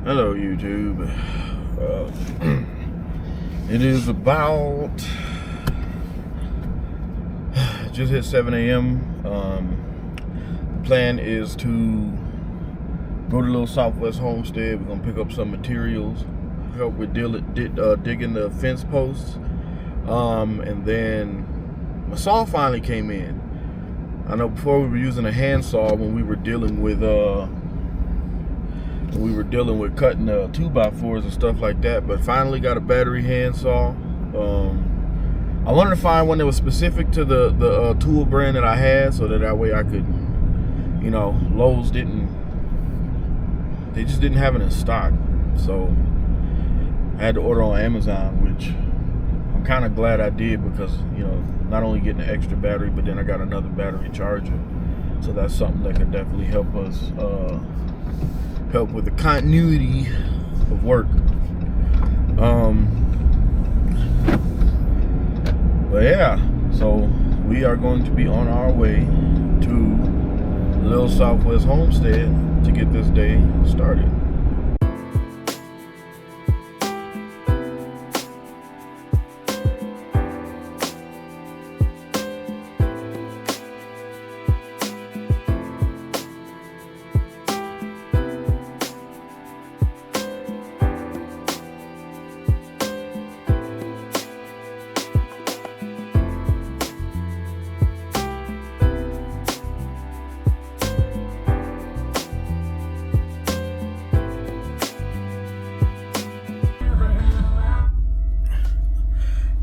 Hello YouTube. It is about just hit 7 a.m. The plan is to go to Little Southwest Homestead. We're gonna pick up some materials, help with digging the fence posts, and then my saw finally came in. I know before we were using a hand saw when we were dealing with cutting 2x4s and stuff like that, but finally got a battery hand saw. I wanted to find one that was specific to the tool brand that I had, so that way I could, Lowe's they just didn't have it in stock, so I had to order on Amazon, which I'm kind of glad I did, because not only getting an extra battery, but then I got another battery charger, so that's something that could definitely help us help with the continuity of work. But yeah, so we are going to be on our way to Little Southwest Homestead to get this day started.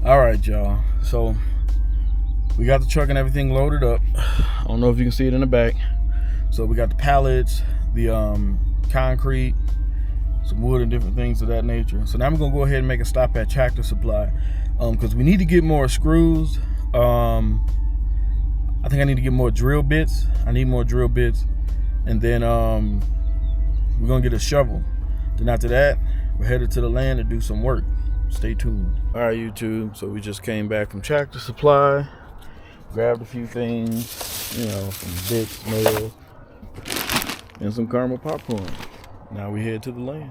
All right, y'all, so we got the truck and everything loaded up. I don't know if you can see it in the back. So we got the pallets, the concrete, some wood and different things of that nature. So now I'm gonna go ahead and make a stop at Tractor Supply, because we need to get more screws. I think I need to get more drill bits. I need more drill bits, and then we're gonna get a shovel. Then after that, we're headed to the land to do some work. Stay tuned. All right, YouTube, so we just came back from Tractor Supply, grabbed a few things, some bits, nails, and some caramel popcorn. Now we head to the land.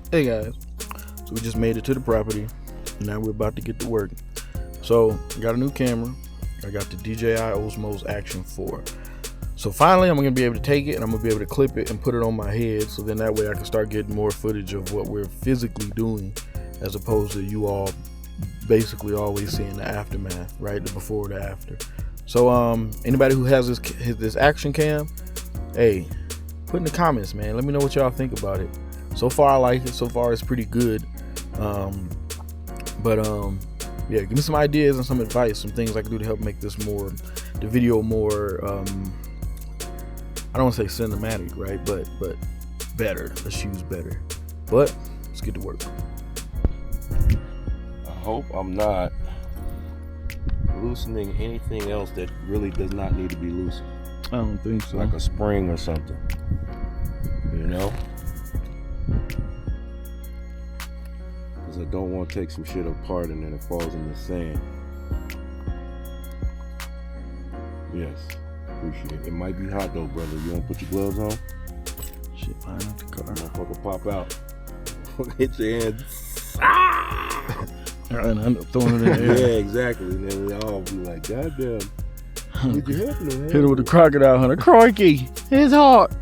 Hey guys, so we just made it to the property. Now we're about to get to work. So I got a new camera. I got the DJI Osmos Action 4. So finally I'm gonna be able to take it and I'm gonna be able to clip it and put it on my head, so then that way I can start getting more footage of what we're physically doing, as opposed to you all basically always seeing the aftermath, right? The before or the after. So anybody who has this action cam, hey, put in the comments, man. Let me know what y'all think about it. So far I like it. So far it's pretty good. Yeah, give me some ideas and some advice, some things I can do to help make the video more I don't want to say cinematic, right? But better. Let's use better. But let's get to work. I hope I'm not loosening anything else that really does not need to be loosened. I don't think so. Like a spring or something. Because I don't want to take some shit apart and then it falls in the sand. Yes, appreciate it. It might be hot though, brother. You want to put your gloves on? Shit, flying out the car. Motherfucker pop out. Hit your hand. And I end up throwing it in the air. Yeah, exactly. And then we all be like, goddamn. What you happening? Hit it with the crocodile hunter. Crikey, it's hot.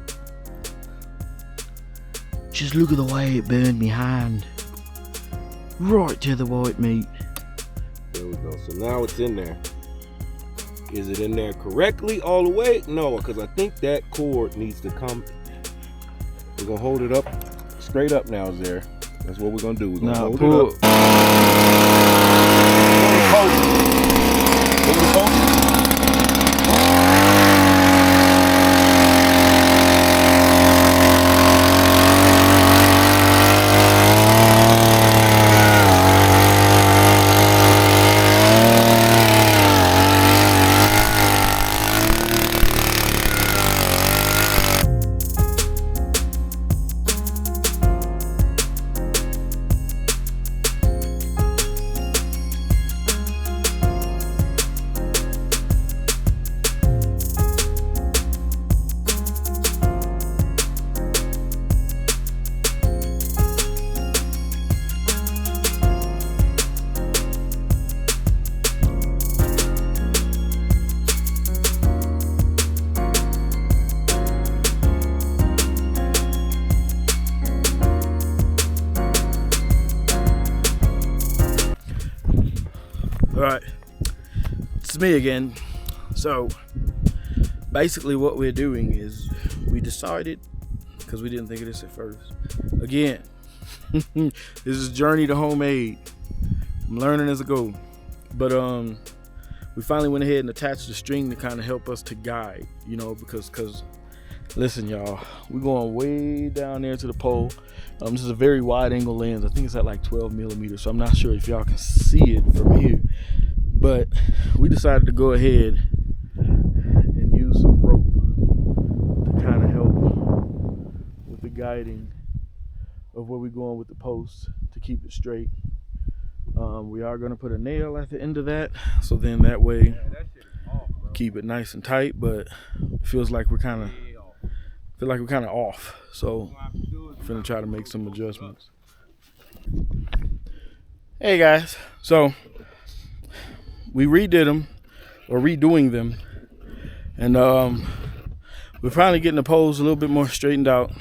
Just look at the way it burned me hand. Right to the white meat. There we go. So now it's in there. Is it in there correctly all the way? No, because I think that cord needs to come. We're going to hold it up straight up now, Zer. That's what we're going to do. We're going to hold it up. It's me again. So basically what we're doing is we decided, because we didn't think of this at first, again, this is journey to homemade. I'm learning as I go. But we finally went ahead and attached the string to kind of help us to guide, you know, because listen, y'all, we're going way down there to the pole. This is a very wide angle lens. I think it's at like 12 millimeters, so I'm not sure if y'all can see it from here. But we decided to go ahead and use some rope to kind of help with the guiding of where we're going with the post to keep it straight. We are going to put a nail at the end of that, so then that way keep it nice and tight, but it feels like we're kind of off, so I'm finna try to make some adjustments. Hey guys, so we redid them, or redoing them, and we're finally getting the poles a little bit more straightened out.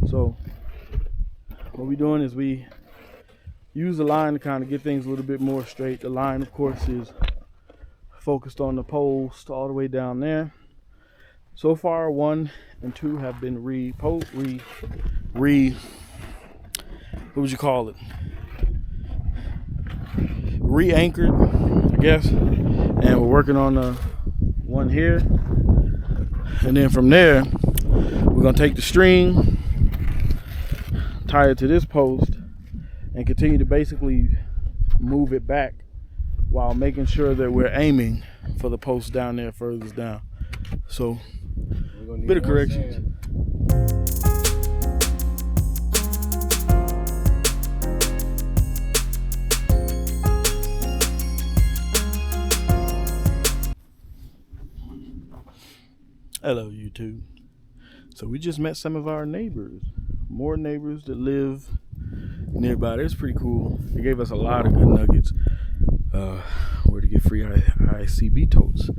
So what we're doing is we use the line to kind of get things a little bit more straight. The line, of course, is focused on the post all the way down there. So far, 1 and 2 have been what would you call it? Re-anchored, I guess. And we're working on the one here. And then from there, we're gonna take the string, tie it to this post, and continue to basically move it back while making sure that we're aiming for the post down there furthest down. So, a bit of corrections. Hello, YouTube. So we just met some of our neighbors, more neighbors that live nearby. It's pretty cool. They gave us a lot of good nuggets. Where to get free ICB totes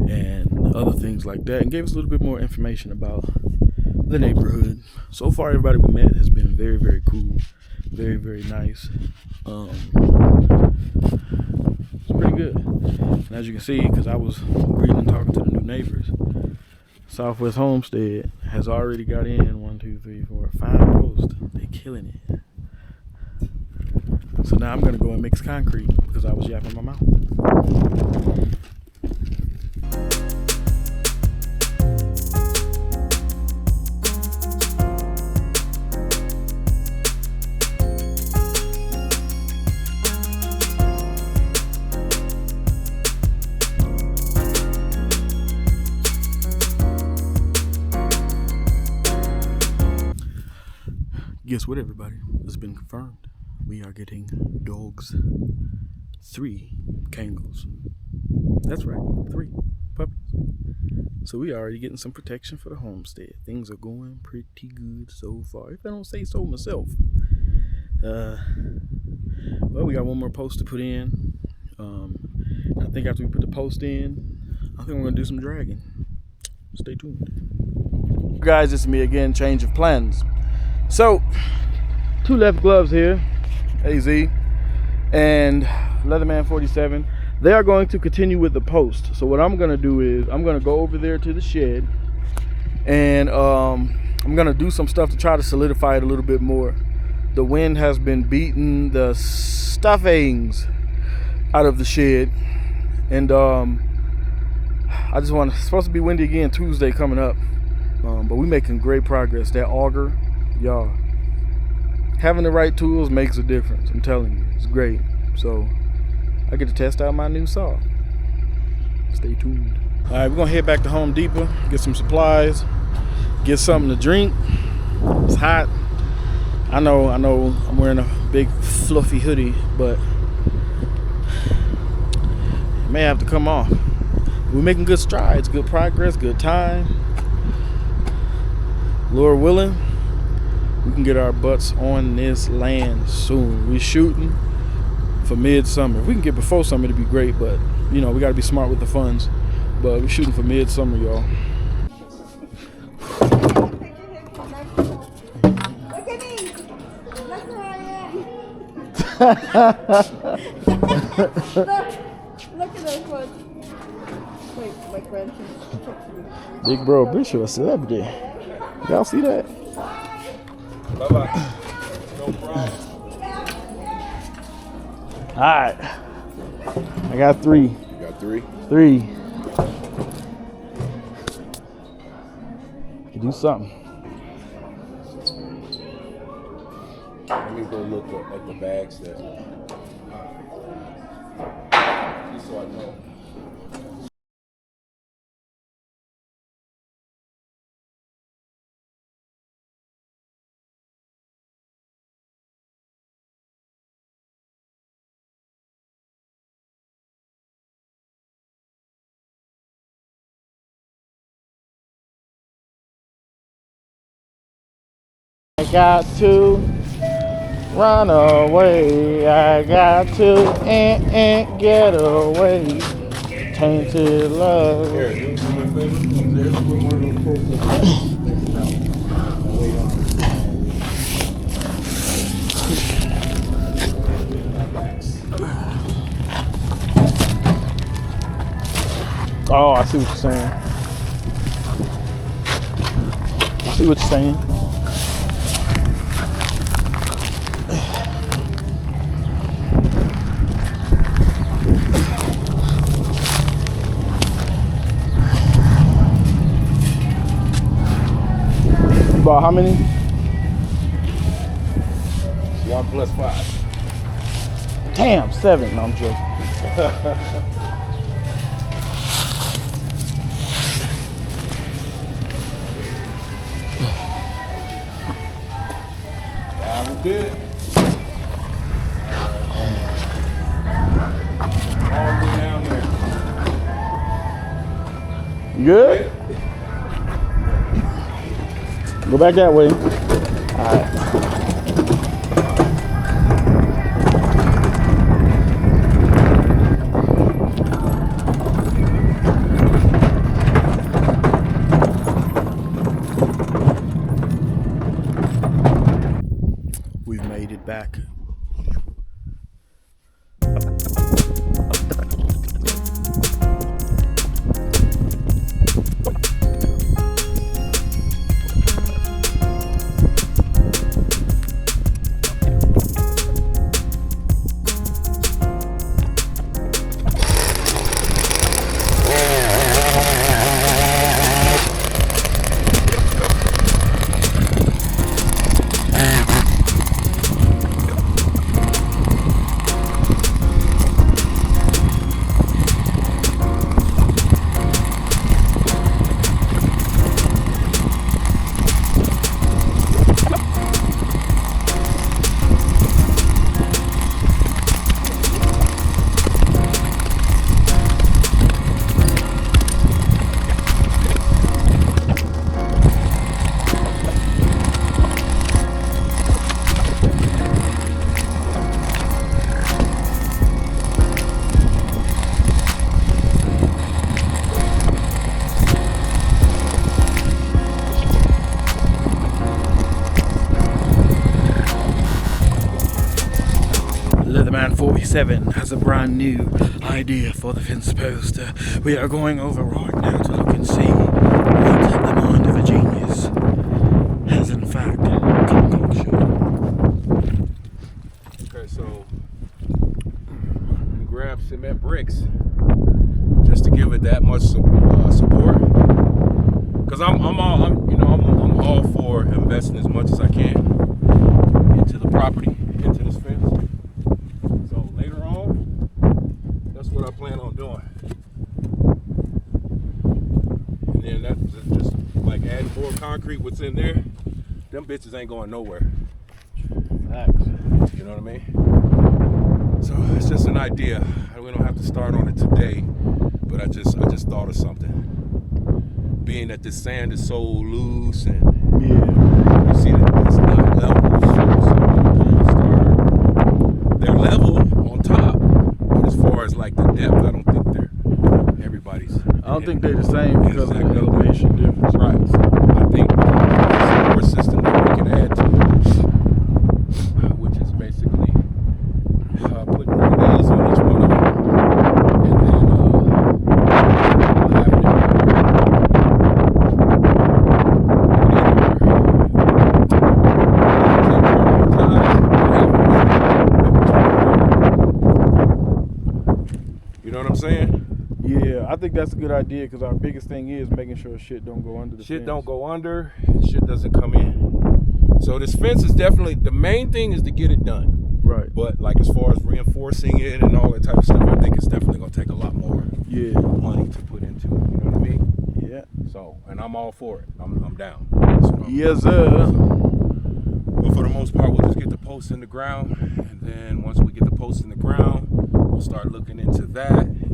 and other things like that, and gave us a little bit more information about the neighborhood. So far, everybody we met has been very, very cool, very, very nice. It's pretty good. And as you can see, because I was greeting and talking to the new neighbors, Southwest Homestead has already got in 1, 2, 3, 4, 5 posts. They're killing it. So now I'm gonna go and mix concrete because I was yapping my mouth. Guess what, everybody? It's been confirmed. We are getting dogs. 3 Kangles. That's right, 3 puppies. So we are already getting some protection for the homestead. Things are going pretty good so far, if I don't say so myself. Well, we got one more post to put in. I think after we put the post in, I think we're gonna do some dragging. Stay tuned. Guys, it's me again, change of plans. So, 2 left gloves here, AZ, and Leatherman 47. They are going to continue with the post. So what I'm gonna do is I'm gonna go over there to the shed, and I'm gonna do some stuff to try to solidify it a little bit more. The wind has been beating the stuffings out of the shed, and I just want, it's supposed to be windy again Tuesday coming up, but we're making great progress. That auger, y'all, having the right tools makes a difference. I'm telling you, it's great. So I get to test out my new saw. Stay tuned. All right, we're gonna head back to Home Depot, get some supplies, get something to drink. It's hot. I know I'm wearing a big fluffy hoodie, but it may have to come off. We're making good strides, good progress, good time. Lord willing, we can get our butts on this land soon. We're shooting for midsummer. If we can get before summer, it'd be great, but you know, we gotta be smart with the funds. But we're shooting for midsummer, y'all. Look at me! Look where I am! Look at those ones. my grandkids text me. Big bro Bishop, a celebrity. Y'all see that? Bye-bye. No problem. All right. I got 3. You got 3? 3. Can do something. Let me go look at the bags that. Just so I know. I got to run away. I got to get away. Tainted love. Here, you do me a favor. There's one more little process. Oh, I see what you're saying. I see what you're saying. You bought how many? 1 plus 5. Damn, 7. No, I'm joking. That was good. All the way down there. You good? Go back that way. All right. We've made it back. Leatherman 47 has a brand new idea for the fence post. We are going over right now to look and see what the mind of a genius has in fact concocted. Okay, so we grab cement bricks just to give it that much support. Cause I'm all for investing as much as I can into the property, into this fence. So later on, that's what I plan on doing. And then that's just like adding more concrete. What's in there? Them bitches ain't going nowhere. Facts. You know what I mean? So it's just an idea. We don't have to start on it today, but I just thought of something. Being that this sand is so loose and you see that it's not level, so they're level on top, but as far as like the depth, I don't think everybody's. I don't think they're the same because of the elevation difference. Right. So I think there's some more system that we can add to it, which is basically putting one of these on each one of them, and then we'll have think that's a good idea because our biggest thing is making sure shit don't go under the Shit fence. don't go under, shit doesn't come in. So this fence is definitely, the main thing is to get it done. Right. But like as far as reinforcing it and all that type of stuff, I think it's definitely gonna take a lot more money to put into it. You know what I mean? Yeah. So, and I'm all for it. I'm down. That's what I'm Yes, sir. But for the most part, we'll just get the posts in the ground, and then once we get the posts in the ground, we'll start looking into that and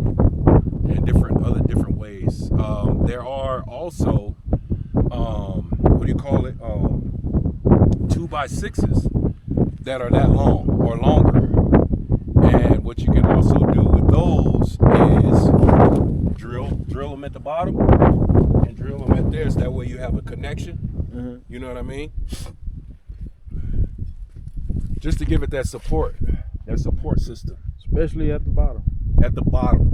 other different ways. There are also, what do you call it? 2x6s that are that long or longer. And what you can also do with those is drill them at the bottom and drill them at there. So that way you have a connection. Mm-hmm. You know what I mean? Just to give it that support system. Especially at the bottom. At the bottom.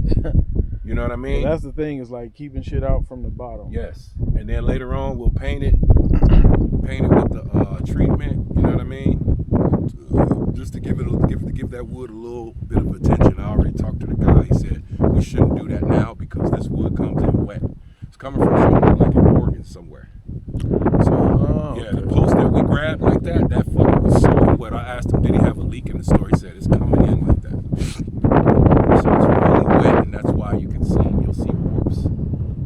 You know what I mean? So that's the thing, is like keeping shit out from the bottom. Yes. And then later on we'll paint it with the treatment, you know what I mean? Just to give that wood a little bit of attention. I already talked to the guy. He said we shouldn't do that now because this wood comes in wet. It's coming from somewhere like in Oregon somewhere. So yeah, the post that we grabbed like that fucking was so wet. I asked him, did he have a leak in the store? He said it's coming in like that. So it's really wet, and that's why you'll see warps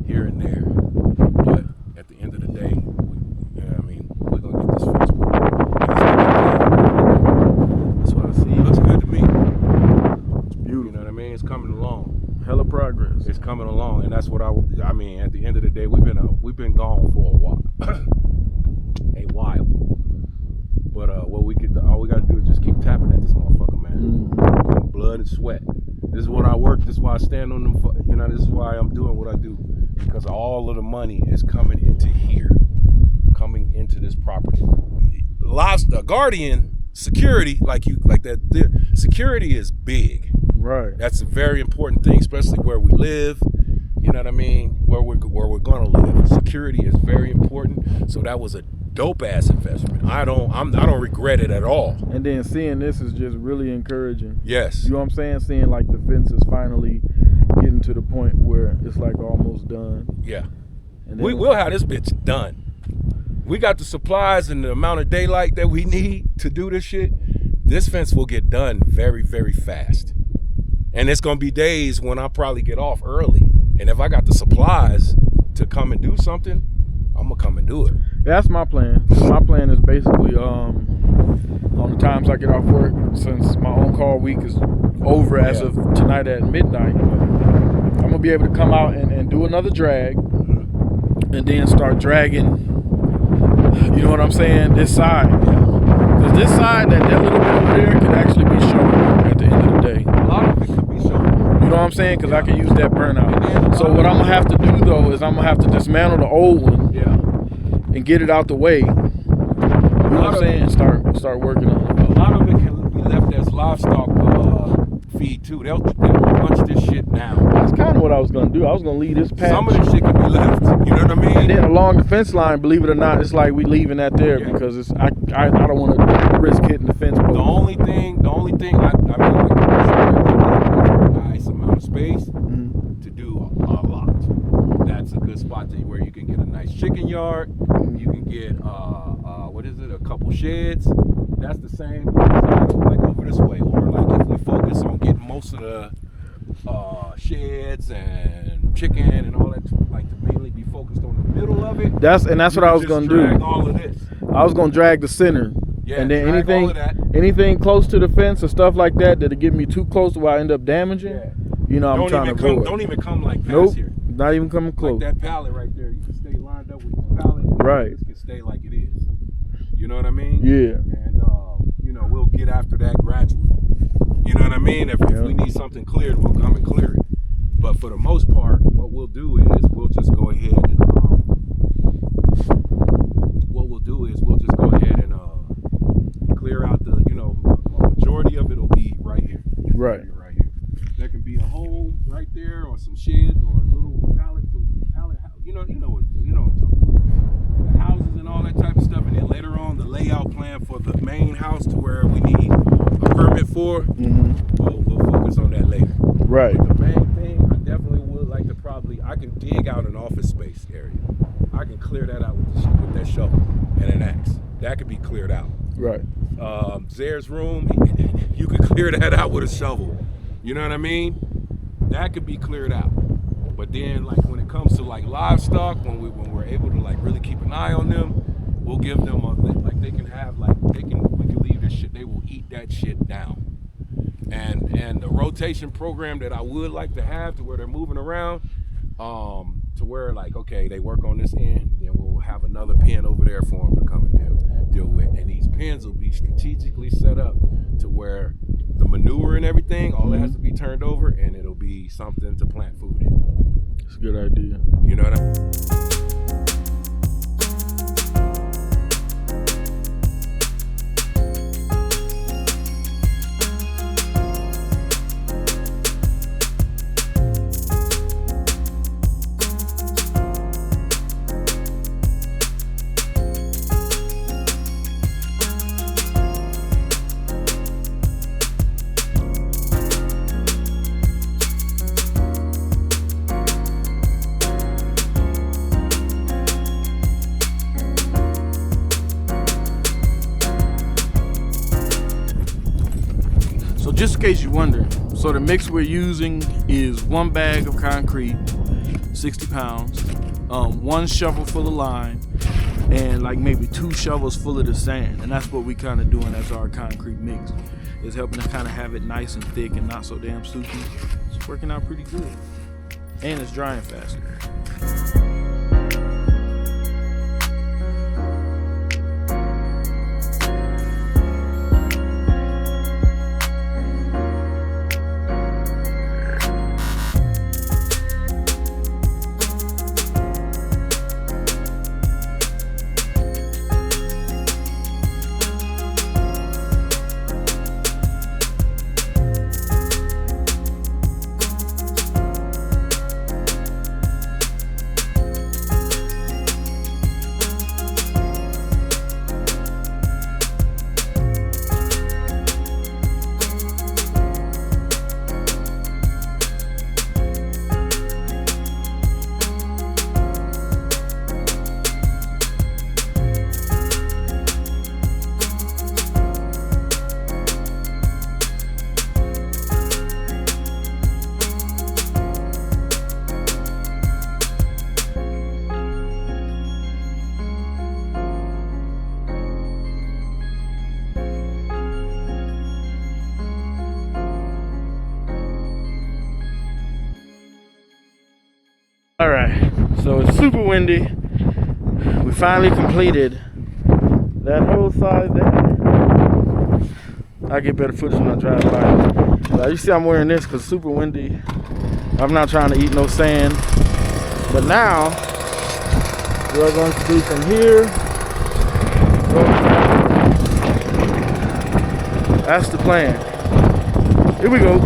here and there. But at the end of the day, we're gonna get this fixed. That's what I see. It looks good to me. It's beautiful. You know what I mean? It's coming along. Hella progress. It's coming along, and that's what I mean. At the end of the day, we've been gone for a while. But all we got to do is just keep tapping at this motherfucker, man. Blood and sweat. This is what I work. This is why I stand on them. This is why I'm doing what I do, because all of the money is coming into here, coming into this property. Guardian security, like that. Security is big. Right. That's a very important thing, especially where we live. You know what I mean? Where we're gonna live. Security is very important. So that was a dope ass investment. I don't regret it at all. And then seeing this is just really encouraging. Yes. You know what I'm saying? Seeing like the fence is finally getting to the point where it's like almost done. Yeah. And then We'll have this bitch done. We got the supplies and the amount of daylight that we need to do this shit. This fence will get done very, very fast. And it's gonna be days when I'll probably get off early. And if I got the supplies to come and do something, I'm gonna come and do it. That's my plan. My plan is basically on the times I get off work, since my on-call week is over as of tonight at midnight, I'm gonna be able to come out and do another drag, and then start dragging, you know what I'm saying, this side. Because this side, that little bit over there could actually be shown at the end of the day. A lot of it could be shown. You know what I'm saying? Because I can use that burnout. So what I'm gonna have to do though is I'm gonna have to dismantle the old one, and get it out the way. You know what I'm saying? And start working on it. A lot of it can be left as livestock feed too. They'll bunch this shit down. That's kind of what I was gonna do. I was gonna leave this patch. Some of this shit can be left. You know what I mean? And then along the fence line, believe it or not, it's like we leaving that there because it's I don't want to risk hitting the fence post. The only thing I mean, like, nice amount of space to do a lot. That's a good spot where you can get a nice chicken yard. You can get a couple sheds. That's the same like over this way, or like if we focus on getting most of the sheds and chicken and all that, like to mainly be focused on the middle of it. That's what I was gonna do. All of this. I was gonna drag the center. Yeah, and then drag all of that. anything close to the fence or stuff like that'll get me too close to where I end up damaging. You know, I'm trying to avoid. Don't even come like past nope, here. not even coming close. Like that pallet right there, you can stay lined up with this pallet. Right. This can stay like it is. You know what I mean? Yeah. And we'll get after that gradually. You know what I mean? If we need something cleared, we'll come and clear it. But for the most part, what we'll do is we'll just go ahead and clear out the, a majority of it will be right here. Right. Right here. There can be a home right there, or some sheds, or a little pallet house. You know what I'm talking about. The houses and all that type of stuff, and then later on the layout plan for the main house to where we need a permit for. We'll focus on that later. Right. But the main thing, I definitely would like to probably dig out an office space area. I can clear that out with that shovel and an axe. That could be cleared out. Right. Zare's room, you could clear that out with a shovel. You know what I mean? That could be cleared out. But then, like, when it comes to like livestock, when we're able to like really keep an eye on them, we'll give them like they can have like we can leave this shit. They will eat that shit down. And the rotation program that I would like to have to where they're moving around, to where like, okay, they work on this end, then we'll have another pen over there for them to come and deal with. And these pens will be strategically set up to where the manure and everything, all that has to be turned over, and it'll be something to plant food in. It's a good idea. You know what I mean? Just in case you're wondering, so the mix we're using is 1 bag of concrete, 60 pounds, 1 shovel full of lime, and like maybe 2 shovels full of the sand. And that's what we kind of doing as our concrete mix. Is helping to kind of have it nice and thick and not so damn soupy. It's working out pretty good. And it's drying faster. All right, so it's super windy. We finally completed that whole side there. I'll get better footage when I drive by. But you see I'm wearing this because it's super windy. I'm not trying to eat no sand. But now, we're going to do from here. That's the plan. Here we go.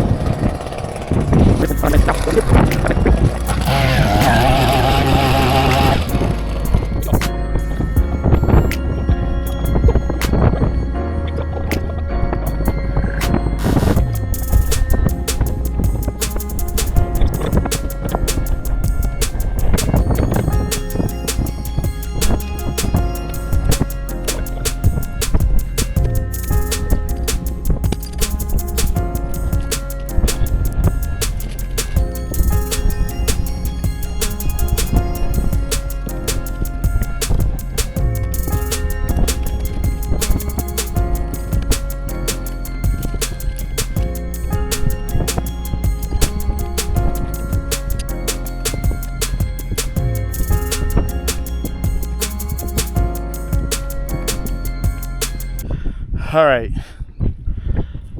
All right,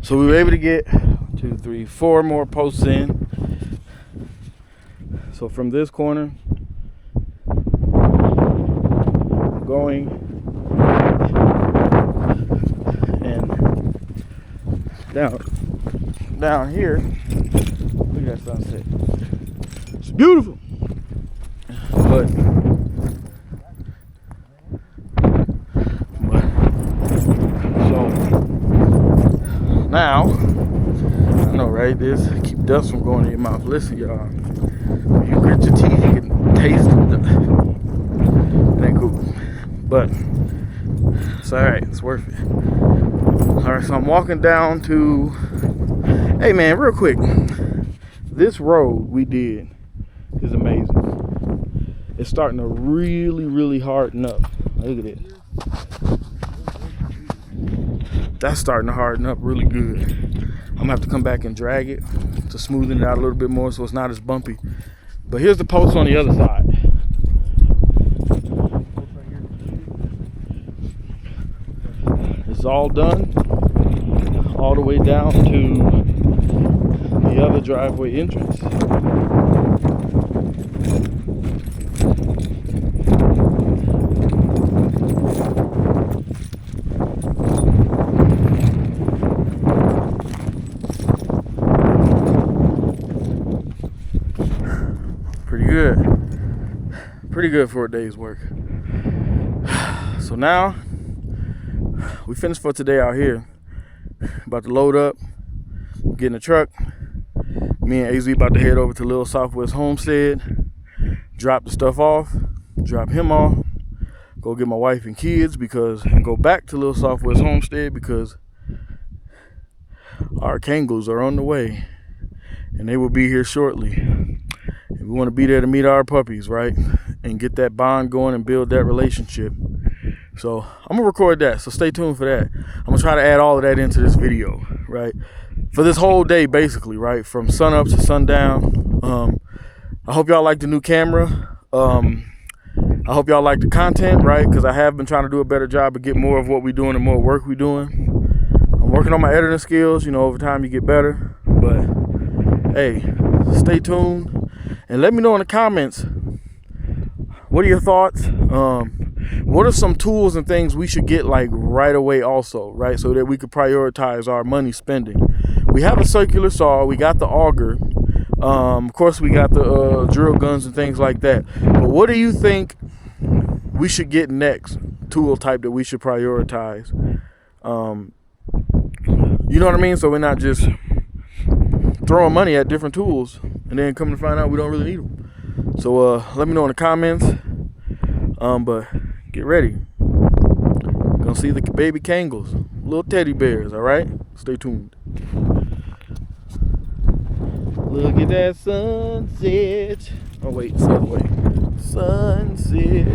so we were able to get 2, 3, 4 more posts in. So from this corner, going and down here, look at that sunset. It's beautiful. But now, I know, right? This keep dust from going in your mouth. Listen, y'all. You grit your teeth, you can but it's all right. It's worth it. All right, so I'm walking down to. Hey man, real quick. This road we did is amazing. It's starting to really harden up. Look at it. That's starting to harden up really good. I'm gonna have to come back and drag it to smoothen it out a little bit more so it's not as bumpy. But here's the post on the other side. It's all done, all the way down to the other driveway entrance. Pretty good for a day's work. So now we finished for today out here. About to load up, get in the truck. Me and AZ about to head over to Little Southwest Homestead, drop the stuff off, drop him off, go get my wife and kids and go back to Little Southwest Homestead because our Kangols are on the way and they will be here shortly. And we want to be there to meet our puppies, right? And get that bond going and build that relationship. So I'm gonna record that, so stay tuned for that. I'm gonna try to add all of that into this video, right? For this whole day, basically, right? From sun up to sundown. I hope y'all like the new camera. I hope y'all like the content, right? Because I have been trying to do a better job of getting more of what we're doing and more work we're doing. I'm working on my editing skills, you know, over time you get better. But hey, stay tuned and let me know in the comments, what are your thoughts? What are some tools and things we should get like right away also, right? So that we could prioritize our money spending. We have a circular saw, we got the auger. Of course we got the drill guns and things like that. But what do you think we should get next? Tool type that we should prioritize. You know what I mean? So we're not just throwing money at different tools and then coming to find out we don't really need them. So let me know in the comments. But get ready. Gonna see the baby Kangols, little teddy bears, all right? Stay tuned. Look at that sunset. Oh wait, it's the other way. Sunset.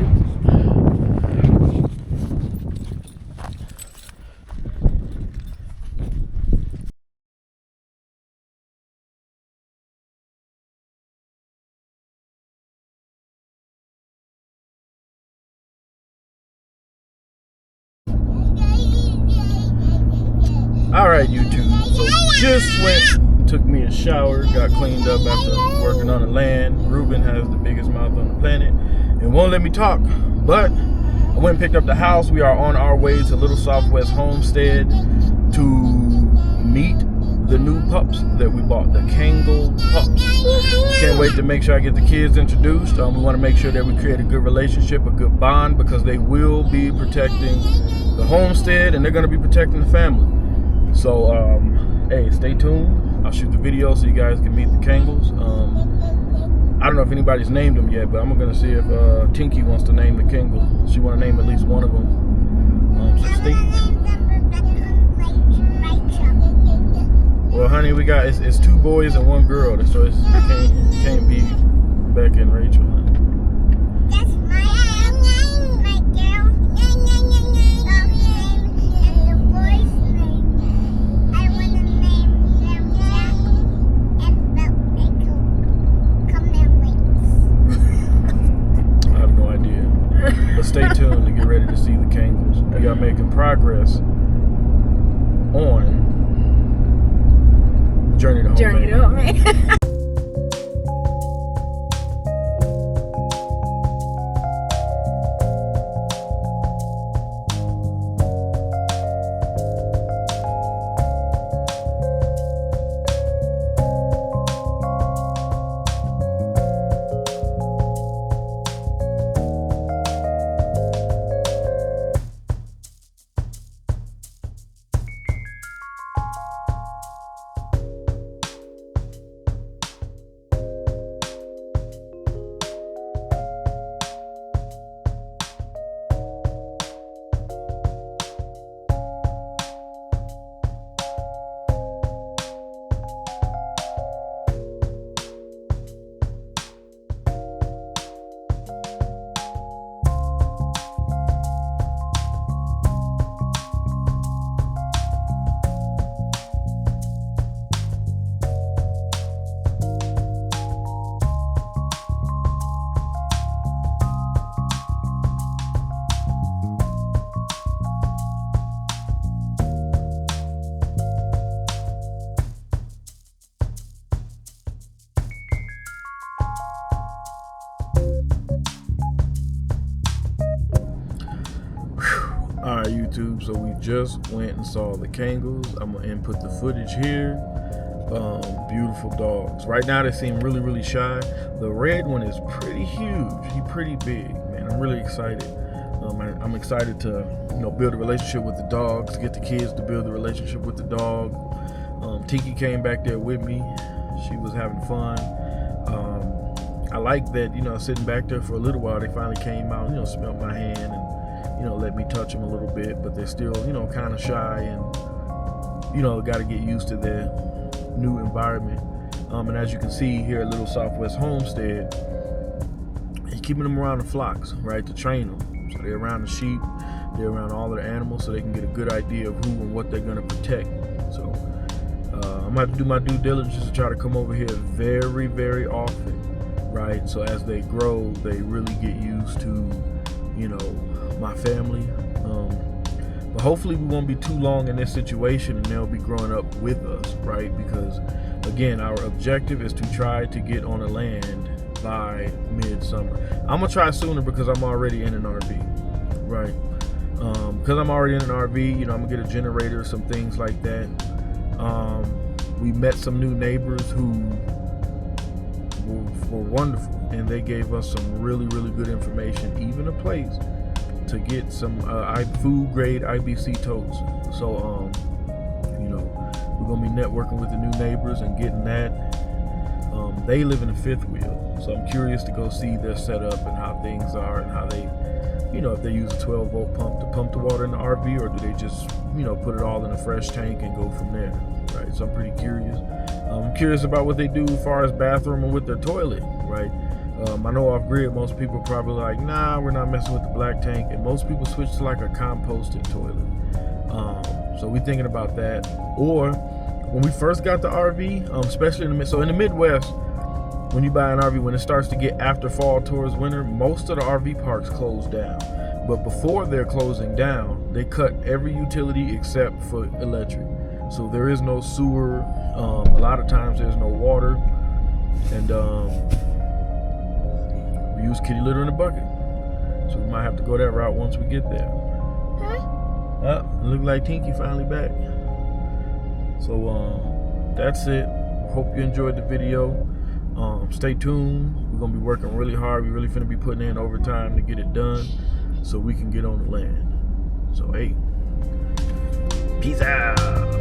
All right, YouTube. So just took me a shower, got cleaned up after working on the land. Ruben has the biggest mouth on the planet and won't let me talk. But I went and picked up the house. We are on our way to Little Southwest Homestead to meet the new pups that we bought, the Kango pups. Can't wait to make sure I get the kids introduced. We want to make sure that we create a good relationship, a good bond, because they will be protecting the homestead and they're going to be protecting the family. So, hey, stay tuned. I'll shoot the video so you guys can meet the Kangols. I don't know if anybody's named them yet, but I'm going to see if Tinky wants to name the Kango. She want to name at least one of them. So stay. Well, honey, we got it's 2 boys and 1 girl, so it can't be Becca and Rachel. That's my name, my girl. And the boy's name. I want to name them Jack and Belt. Come and wait. I have no idea. But stay tuned to get ready to see the Kangols. We are making progress on Journey to Homestead. our YouTube. So we just went and saw the Kangals. I'm gonna input the footage here. Beautiful dogs. Right now they seem really, really shy. The red one is pretty huge. He's pretty big, man. I'm really excited. I'm excited to, build a relationship with the dogs, get the kids to build a relationship with the dog. Tiki came back there with me. She was having fun. I like that, sitting back there for a little while, they finally came out, smelled my hand and, let me touch them a little bit, but they're still, kind of shy and, got to get used to their new environment. And as you can see here at Little Southwest Homestead, he's keeping them around the flocks, right, to train them. So they're around the sheep, they're around all of the animals, so they can get a good idea of who and what they're going to protect. So I'm going to have to do my due diligence to try to come over here very, very often, right? So as they grow, they really get used to, my family. But hopefully we won't be too long in this situation and they'll be growing up with us, right? Because, again, our objective is to try to get on the land by midsummer. I'm gonna try sooner because I'm already in an RV, right? Because I'm already in an RV, I'm gonna get a generator, some things like that. We met some new neighbors who were wonderful, and they gave us some really, really good information, even a place to get some food grade IBC totes. So we're gonna be networking with the new neighbors and getting that. They live in a fifth wheel, so I'm curious to go see their setup and how things are and how they, if they use a 12-volt pump to pump the water in the RV, or do they just, put it all in a fresh tank and go from there, right? So I'm pretty curious. I'm curious about what they do as far as bathroom and with their toilet, right? I know Offgrid, most people are probably like, nah, we're not messing with the black tank, and most people switch to like a composted toilet. So we're thinking about that. Or when we first got the RV, especially in the Midwest, when you buy an RV, when it starts to get after fall towards winter, most of the RV parks close down. But before they're closing down, they cut every utility except for electric. So there is no sewer. A lot of times there's no water. And we use kitty litter in a bucket. So we might have to go that route once we get there. It looked like Tinky finally back. So that's it. Hope you enjoyed the video. Stay tuned. We're gonna be working really hard. We're really finna be putting in overtime to get it done so we can get on the land. So hey, peace out.